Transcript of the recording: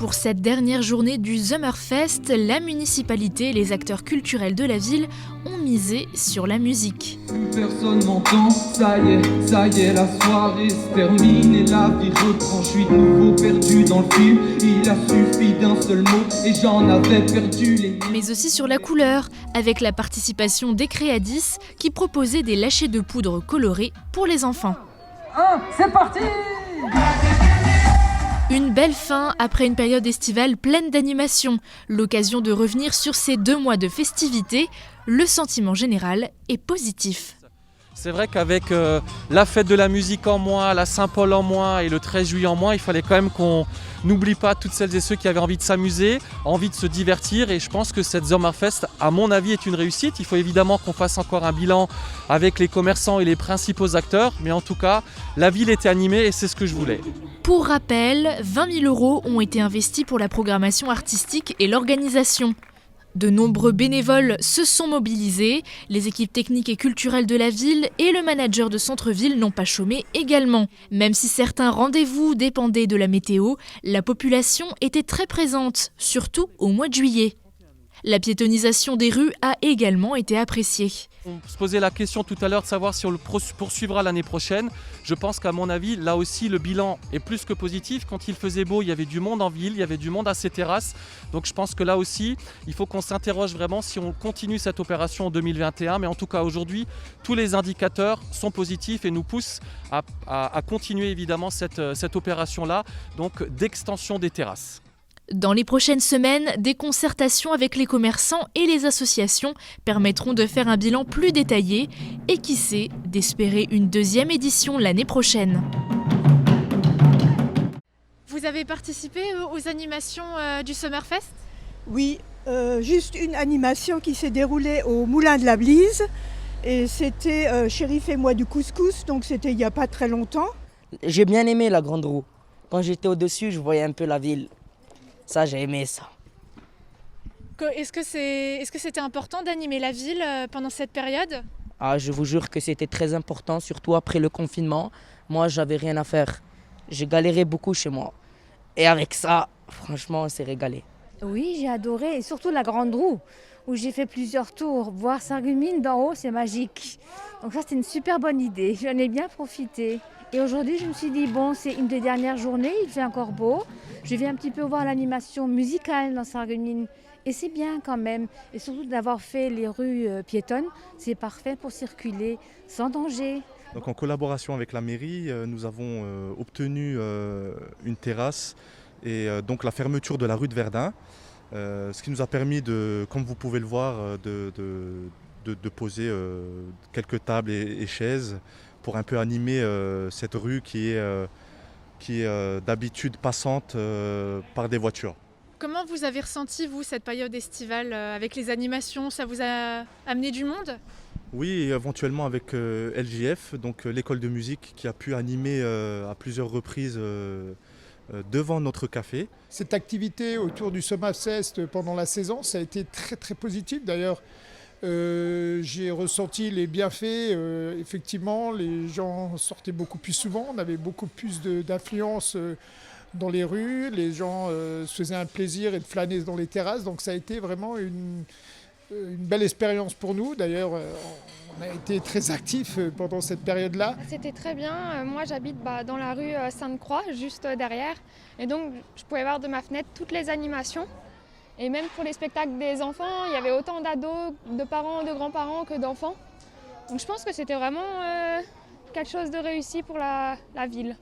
Pour cette dernière journée du Sommerfest, la municipalité et les acteurs culturels de la ville ont misé sur la musique. Personne m'entend, ça y est, la soirée se termine et la vie reprend. Je suis de nouveau perdu dans le film, il a suffi d'un seul mot et j'en avais perdu les... Mais aussi sur la couleur, avec la participation des Créadis qui proposaient des lâchers de poudre colorés pour les enfants. C'est parti! Une belle fin après une période estivale pleine d'animation, l'occasion de revenir sur ces 2 mois de festivités. Le sentiment général est positif. C'est vrai qu'avec la fête de la musique en moins, la Saint-Paul en moins et le 13 juillet en moins, il fallait quand même qu'on n'oublie pas toutes celles et ceux qui avaient envie de s'amuser, envie de se divertir. Et je pense que cette Sommerfest, à mon avis, est une réussite. Il faut évidemment qu'on fasse encore un bilan avec les commerçants et les principaux acteurs. Mais en tout cas, la ville était animée et c'est ce que je voulais. Pour rappel, 20 000 € ont été investis pour la programmation artistique et l'organisation. De nombreux bénévoles se sont mobilisés, les équipes techniques et culturelles de la ville et le manager de centre-ville n'ont pas chômé également. Même si certains rendez-vous dépendaient de la météo, la population était très présente, surtout au mois de juillet. La piétonnisation des rues a également été appréciée. On se posait la question tout à l'heure de savoir si on le poursuivra l'année prochaine. Je pense qu'à mon avis, là aussi, le bilan est plus que positif. Quand il faisait beau, il y avait du monde en ville, il y avait du monde à ces terrasses. Donc je pense que là aussi, il faut qu'on s'interroge vraiment si on continue cette opération en 2021. Mais en tout cas, aujourd'hui, tous les indicateurs sont positifs et nous poussent à continuer évidemment cette opération-là, donc d'extension des terrasses. Dans les prochaines semaines, des concertations avec les commerçants et les associations permettront de faire un bilan plus détaillé et qui sait, d'espérer une 2e édition l'année prochaine. Vous avez participé aux animations du Sommerfest ? Oui, juste une animation qui s'est déroulée au Moulin de la Blise et c'était Chéri fais-moi du couscous, donc c'était il n'y a pas très longtemps. J'ai bien aimé la grande roue. Quand j'étais au-dessus, je voyais un peu la ville. Ça, j'ai aimé ça. Est-ce que c'était important d'animer la ville pendant cette période ? Ah, je vous jure que c'était très important, surtout après le confinement. Moi, j'avais rien à faire. J'ai galéré beaucoup chez moi. Et avec ça, franchement, on s'est régalé. Oui, j'ai adoré, et surtout la grande roue, où j'ai fait plusieurs tours. Voir Sarreguemines d'en haut, c'est magique. Donc ça, c'était une super bonne idée. J'en ai bien profité. Et aujourd'hui, je me suis dit, bon, c'est une des dernières journées, il fait encore beau. Je vais un petit peu voir l'animation musicale dans Sarreguemines. Et c'est bien quand même. Et surtout d'avoir fait les rues piétonnes, c'est parfait pour circuler sans danger. Donc en collaboration avec la mairie, nous avons obtenu une terrasse et donc la fermeture de la rue de Verdun. Ce qui nous a permis, comme vous pouvez le voir, de poser quelques tables et chaises pour un peu animer cette rue qui est d'habitude passante par des voitures. Comment vous avez ressenti, vous, cette période estivale avec les animations ? Ça vous a amené du monde ? Oui, et éventuellement avec LJF, donc l'école de musique qui a pu animer à plusieurs reprises devant notre café. Cette activité autour du Sommerfest pendant la saison, ça a été très très positif d'ailleurs. J'ai ressenti les bienfaits, effectivement, les gens sortaient beaucoup plus souvent, on avait beaucoup plus d'affluence dans les rues, les gens se faisaient un plaisir et de flâner dans les terrasses, donc ça a été vraiment une belle expérience pour nous. D'ailleurs, on a été très actifs pendant cette période-là. C'était très bien, moi j'habite dans la rue Sainte-Croix, juste derrière, et donc je pouvais voir de ma fenêtre toutes les animations. Et même pour les spectacles des enfants, il y avait autant d'ados, de parents, de grands-parents que d'enfants. Donc je pense que c'était vraiment quelque chose de réussi pour la ville.